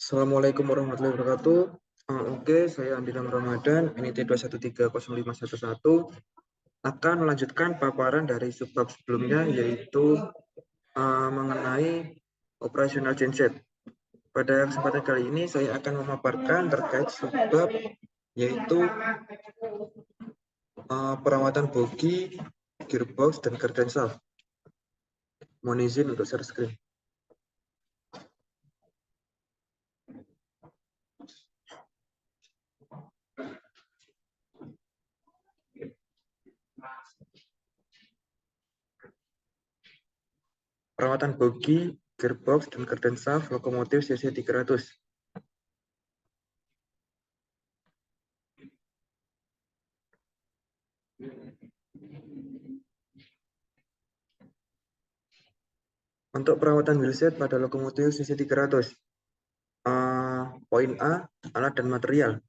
Assalamualaikum warahmatullahi wabarakatuh. Oke, saya Andina Ramadan, NIT 2130511, akan melanjutkan paparan dari subbab sebelumnya, yaitu mengenai operasional genset. Pada kesempatan kali ini saya akan memaparkan terkait subbab, yaitu perawatan bogi, gearbox, dan garden shaft. Mohon izin untuk share screen. Perawatan bogi, gearbox, dan garden shaft lokomotif CC 300. Untuk perawatan wheelset pada lokomotif CC 300. Poin A, alat dan material.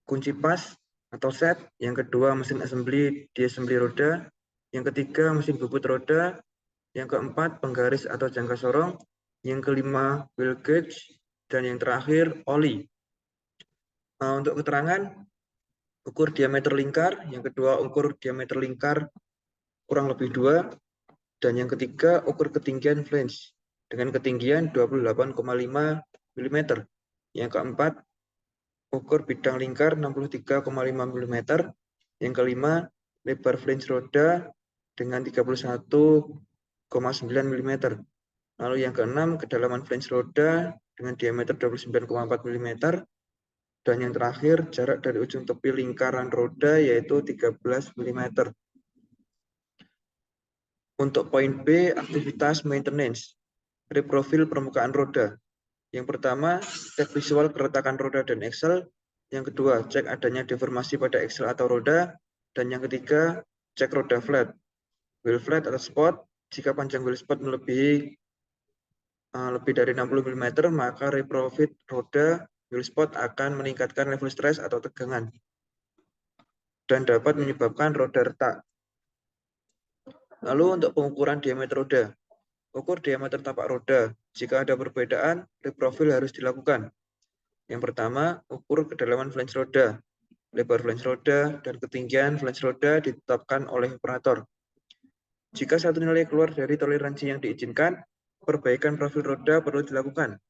Kunci pas atau set. Yang kedua, mesin assembly di assembly roda. Yang ketiga, mesin bubut roda. Yang keempat, penggaris atau jangka sorong. Yang kelima, wheel gauge. Dan yang terakhir, oli. Untuk keterangan, ukur diameter lingkar. Yang kedua, ukur diameter lingkar kurang lebih 2. Dan yang ketiga, ukur ketinggian flange dengan ketinggian 28,5 mm. Yang keempat, ukur bidang lingkar 63,5 mm. Yang kelima, lebar flange roda dengan 31,9 mm. Lalu yang keenam, kedalaman flange roda dengan diameter 29,4 mm. Dan yang terakhir, jarak dari ujung tepi lingkaran roda yaitu 13 mm. Untuk poin B, aktivitas maintenance, reprofil permukaan roda. Yang pertama, cek visual keretakan roda dan axle. Yang kedua, cek adanya deformasi pada axle atau roda. Dan yang ketiga, cek roda flat. Wheel flat atau spot, jika panjang wheel spot melebihi lebih dari 60 mm, maka reprofit roda wheel spot akan meningkatkan level stres atau tegangan dan dapat menyebabkan roda retak. Lalu untuk pengukuran diameter roda, ukur diameter tapak roda. Jika ada perbedaan, reprofil harus dilakukan. Yang pertama, ukur kedalaman flange roda. Lebar flange roda dan ketinggian flange roda ditetapkan oleh operator. Jika satu nilai keluar dari toleransi yang diizinkan, perbaikan profil roda perlu dilakukan.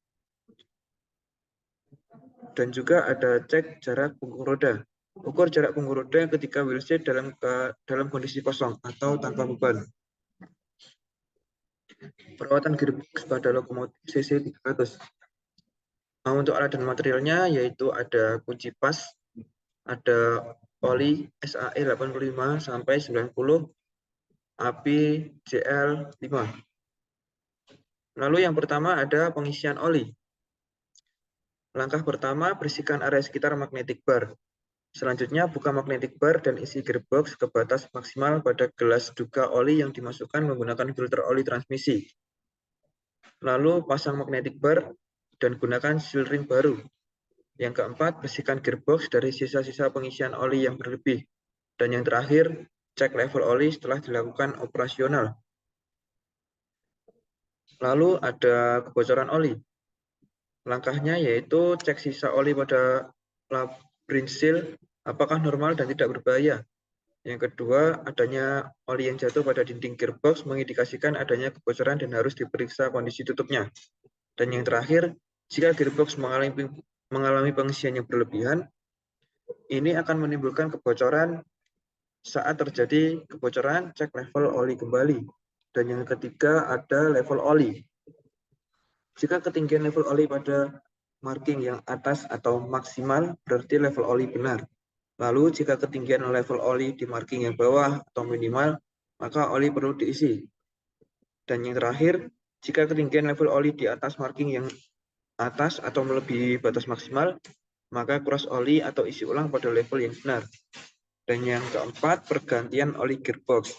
Dan juga ada cek jarak punggung roda. Ukur jarak punggung roda ketika wheelset dalam kondisi kosong atau tanpa beban. Perawatan gearbox pada lokomotif CC 300. Untuk alat dan materialnya yaitu ada kunci pas, ada oli SAE 85 sampai 90, API JL 5. Lalu yang pertama ada pengisian oli. Langkah pertama, bersihkan area sekitar magnetic bar. Selanjutnya, buka magnetic bar dan isi gearbox ke batas maksimal pada gelas duga oli yang dimasukkan menggunakan filter oli transmisi. Lalu, pasang magnetic bar dan gunakan seal ring baru. Yang keempat, bersihkan gearbox dari sisa-sisa pengisian oli yang berlebih. Dan yang terakhir, cek level oli setelah dilakukan operasional. Lalu ada kebocoran oli. Langkahnya yaitu cek sisa oli pada labrin seal apakah normal dan tidak berbahaya. Yang kedua, adanya oli yang jatuh pada dinding gearbox mengindikasikan adanya kebocoran dan harus diperiksa kondisi tutupnya. Dan yang terakhir, jika gearbox mengalami pengisian yang berlebihan, ini akan menimbulkan kebocoran. Saat terjadi kebocoran, cek level oli kembali. Dan yang ketiga ada level oli. Jika ketinggian level oli pada marking yang atas atau maksimal, berarti level oli benar. Lalu jika ketinggian level oli di marking yang bawah atau minimal, maka oli perlu diisi. Dan yang terakhir, jika ketinggian level oli di atas marking yang atas atau melebihi batas maksimal, maka kuras oli atau isi ulang pada level yang benar. Dan yang keempat, pergantian oli gearbox.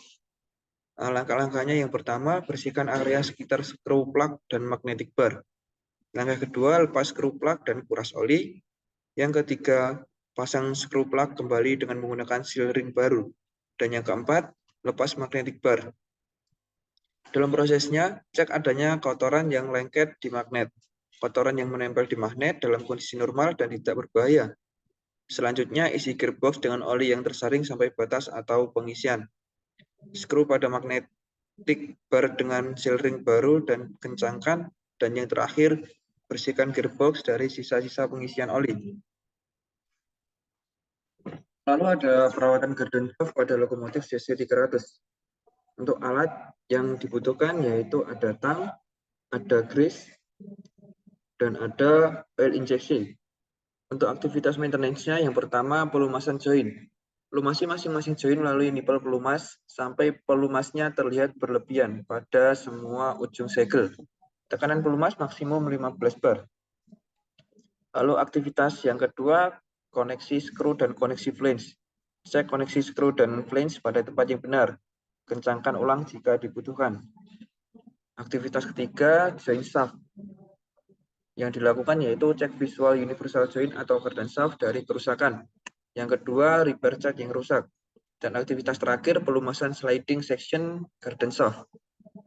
Langkah-langkahnya yang pertama, bersihkan area sekitar screw plug dan magnetic bar. Langkah kedua, lepas screw plug dan kuras oli. Yang ketiga, pasang screw plug kembali dengan menggunakan seal ring baru. Dan yang keempat, lepas magnetic bar. Dalam prosesnya, cek adanya kotoran yang lengket di magnet. kotoran yang menempel di magnet dalam kondisi normal dan tidak berbahaya. Selanjutnya, isi gearbox dengan oli yang tersaring sampai batas atau pengisian. Skru pada magnetic bar dengan seal ring baru dan kencangkan. Dan yang terakhir, bersihkan gearbox dari sisa-sisa pengisian oli. Lalu ada perawatan garden shaft pada lokomotif CC300. Untuk alat yang dibutuhkan yaitu ada tang, ada grease, dan ada oil injection. Untuk aktivitas maintenance-nya, yang pertama pelumasan join. Pelumasi masing-masing join melalui nipel pelumas sampai pelumasnya terlihat berlebihan pada semua ujung segel. Tekanan pelumas maksimum 15 bar. Lalu aktivitas yang kedua, koneksi skru dan koneksi flange. Cek koneksi skru dan flange pada tempat yang benar. Kencangkan ulang jika dibutuhkan. Aktivitas ketiga, join shaft. Yang dilakukan yaitu cek visual universal join atau garden shaft dari kerusakan. Yang kedua, repair cat yang rusak. Dan aktivitas terakhir, pelumasan sliding section garden shaft.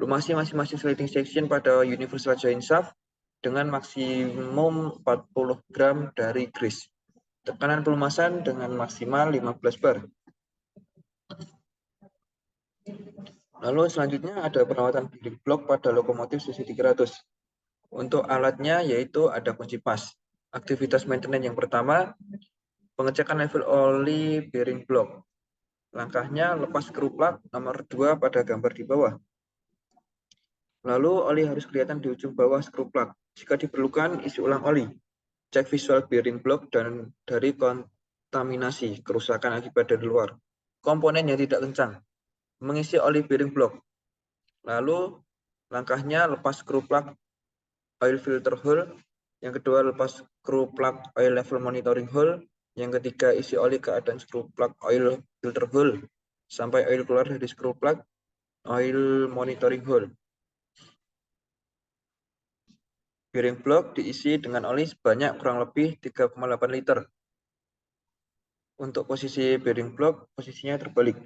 Lumasi masing-masing sliding section pada universal join shaft dengan maksimum 40 gram dari grease. Tekanan pelumasan dengan maksimal 15 bar. Lalu selanjutnya ada perawatan bearing block pada lokomotif CC300. Untuk alatnya yaitu ada kunci pas. Aktivitas maintenance yang pertama, pengecekan level oli bearing block. Langkahnya lepas skru plug nomor 2 pada gambar di bawah. Lalu oli harus kelihatan di ujung bawah skru plug. Jika diperlukan, isi ulang oli. Cek visual bearing block dan dari kontaminasi, kerusakan akibat dari luar. Komponen yang tidak kencang. Mengisi oli bearing block. Lalu langkahnya lepas skru plug oil filter hole. Yang kedua, lepas skru plug oil level monitoring hole. Yang ketiga, isi oli keadaan skru plug oil filter hole sampai oil keluar dari skru plug oil monitoring hole. Bearing block diisi dengan oli sebanyak kurang lebih 3,8 liter. Untuk posisi bearing block, posisinya terbalik.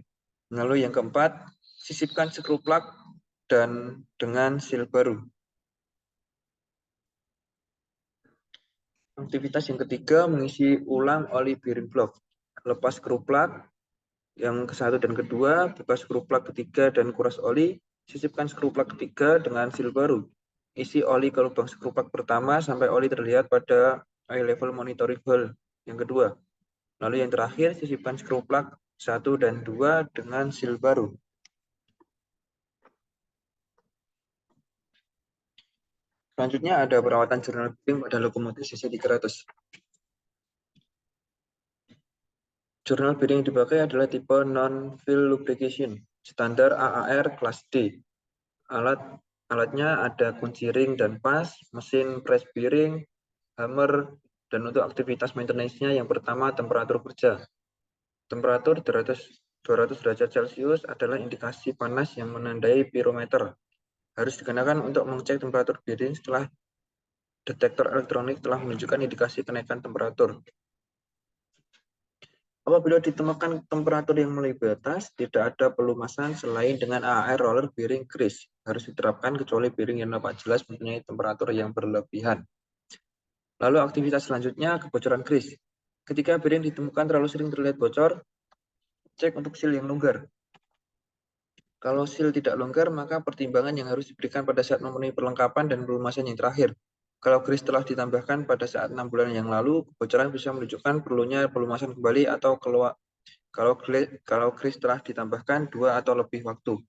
Lalu yang keempat, sisipkan skru plug dan dengan seal baru. Aktivitas yang ketiga, mengisi ulang oli bearing block. Lepas skru plug yang ke-1 dan kedua, buka skru plug ketiga dan kuras oli, sisipkan skru plug ketiga dengan seal baru. Isi oli ke lubang skru plug pertama sampai oli terlihat pada oil level monitoring hole yang kedua. Lalu yang terakhir, sisipkan skru plug 1 dan 2 dengan seal baru. Selanjutnya ada perawatan journal bearing pada lokomotif CC300. Journal bearing yang dipakai adalah tipe non-fill lubrication, standar AAR kelas D. Alatnya ada kunci ring dan pas, mesin press bearing, hammer, dan untuk aktivitas maintenance-nya yang pertama temperatur kerja. Temperatur 200 derajat Celcius adalah indikasi panas yang menandai pirometer. Harus digunakan untuk mengecek temperatur bearing setelah detektor elektronik telah menunjukkan indikasi kenaikan temperatur. Apabila ditemukan temperatur yang melebihi batas, tidak ada pelumasan selain dengan AAR roller bearing grease. Harus diterapkan kecuali bearing yang nampak jelas mempunyai temperatur yang berlebihan. Lalu aktivitas selanjutnya, kebocoran grease. Ketika bearing ditemukan terlalu sering terlihat bocor, cek untuk seal yang longgar. Kalau seal tidak longgar, maka pertimbangan yang harus diberikan pada saat memenuhi perlengkapan dan pelumasan yang terakhir. Kalau grease telah ditambahkan pada saat 6 bulan yang lalu, kebocoran bisa menunjukkan perlunya pelumasan kembali atau kalau grease telah ditambahkan 2 atau lebih waktu.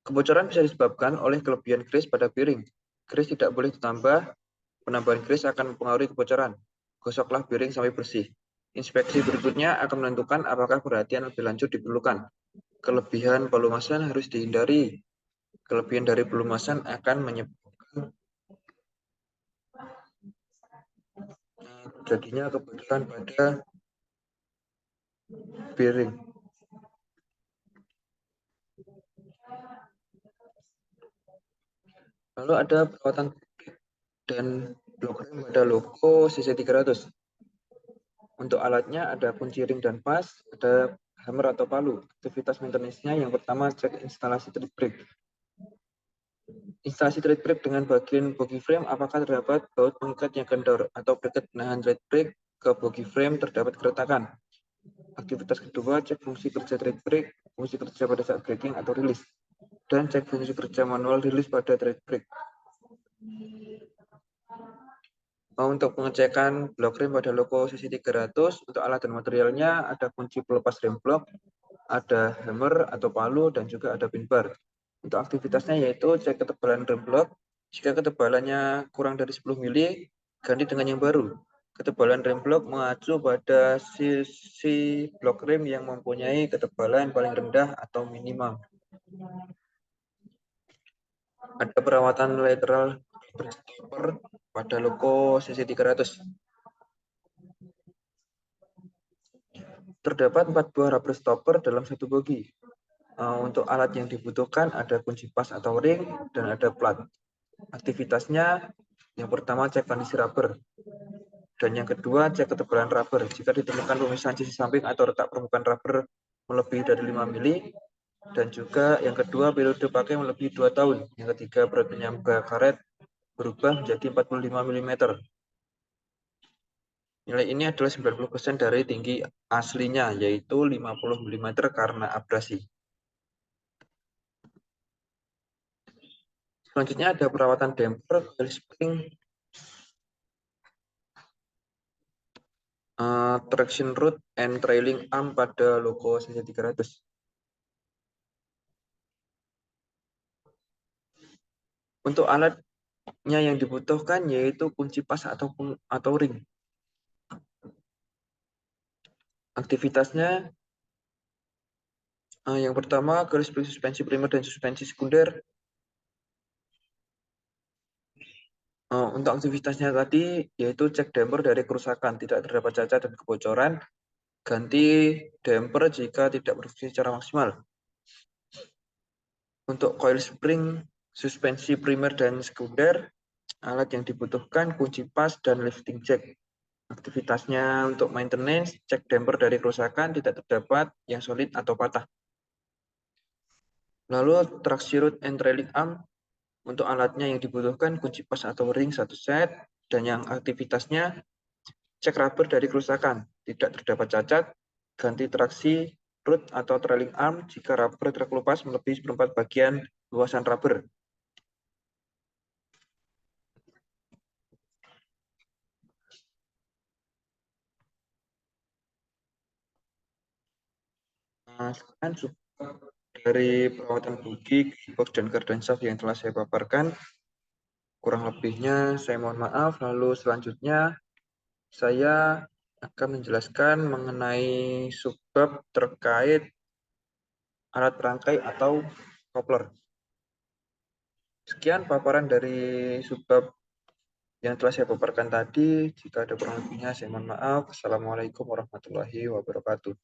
Kebocoran bisa disebabkan oleh kelebihan grease pada bearing. Grease tidak boleh ditambah, penambahan grease akan mempengaruhi kebocoran. Gosoklah bearing sampai bersih. Inspeksi berikutnya akan menentukan apakah perhatian lebih lanjut diperlukan. Kelebihan pelumasan harus dihindari. Kelebihan dari pelumasan akan menyebabkan terjadinya kebocoran pada bearing. Lalu ada perawatan dan blok rem pada logo CC300. Untuk alatnya ada kunci ring dan pas, ada hammer atau palu. Aktivitas maintenance-nya yang pertama cek instalasi trip brake. instalasi tread brake dengan bagian bogie frame, apakah terdapat baut pengikat yang kendor atau bracket penahan tread brake ke bogie frame terdapat keretakan. Aktivitas kedua, cek fungsi kerja tread brake, fungsi kerja pada saat braking atau rilis, dan cek fungsi kerja manual rilis pada tread brake. Untuk pengecekan blok rem pada loko CC 300, untuk alat dan materialnya ada kunci pelepas rem blok, ada hammer atau palu, dan juga ada pin bar. Untuk aktivitasnya yaitu cek ketebalan rem blok. Jika ketebalannya kurang dari 10 mili, ganti dengan yang baru. Ketebalan rem blok mengacu pada sisi blok rem yang mempunyai ketebalan paling rendah atau minimal. Ada perawatan lateral stopper pada loko CC 300. Terdapat 4 buah rubber stopper dalam satu bogi. Untuk alat yang dibutuhkan ada kunci pas atau ring dan ada plat. Aktivitasnya yang pertama cek kondisi rubber. Dan yang kedua cek ketebalan rubber. Jika ditemukan pemisahan sisi samping atau retak permukaan rubber melebihi dari 5 mili. Dan juga yang kedua periode pakai melebihi 2 tahun. Yang ketiga berat penyangga karet berubah menjadi 45 mm. Nilai ini adalah 90% dari tinggi aslinya, yaitu 50 mm karena abrasi. Selanjutnya ada perawatan damper, coil spring, traction rod, and trailing arm pada loko CC 300. Untuk alatnya yang dibutuhkan yaitu kunci pas atau ring. Aktivitasnya yang pertama garis suspensi primer dan suspensi sekunder. Untuk aktivitasnya tadi yaitu cek damper dari kerusakan, tidak terdapat cacat dan kebocoran. Ganti damper jika tidak berfungsi secara maksimal. Untuk coil spring, suspensi primer dan sekunder, alat yang dibutuhkan kunci pas dan lifting jack. Aktivitasnya untuk maintenance, cek damper dari kerusakan, tidak terdapat yang solid atau patah. Lalu traction rod and trailing arm, untuk alatnya yang dibutuhkan kunci pas atau ring 1 set, dan yang aktivitasnya cek rubber dari kerusakan, tidak terdapat cacat, ganti traksi rod atau trailing arm jika rubber terkelupas melebihi 1/4 bagian luasan rubber. Sekian dari perawatan bogi, gearbox, dan gardan shaft yang telah saya paparkan. Kurang lebihnya saya mohon maaf. Lalu selanjutnya saya akan menjelaskan mengenai subbab terkait alat perangkai atau coupler. Sekian paparan dari subbab yang telah saya paparkan tadi. Jika ada kurang lebihnya saya mohon maaf. Assalamualaikum warahmatullahi wabarakatuh.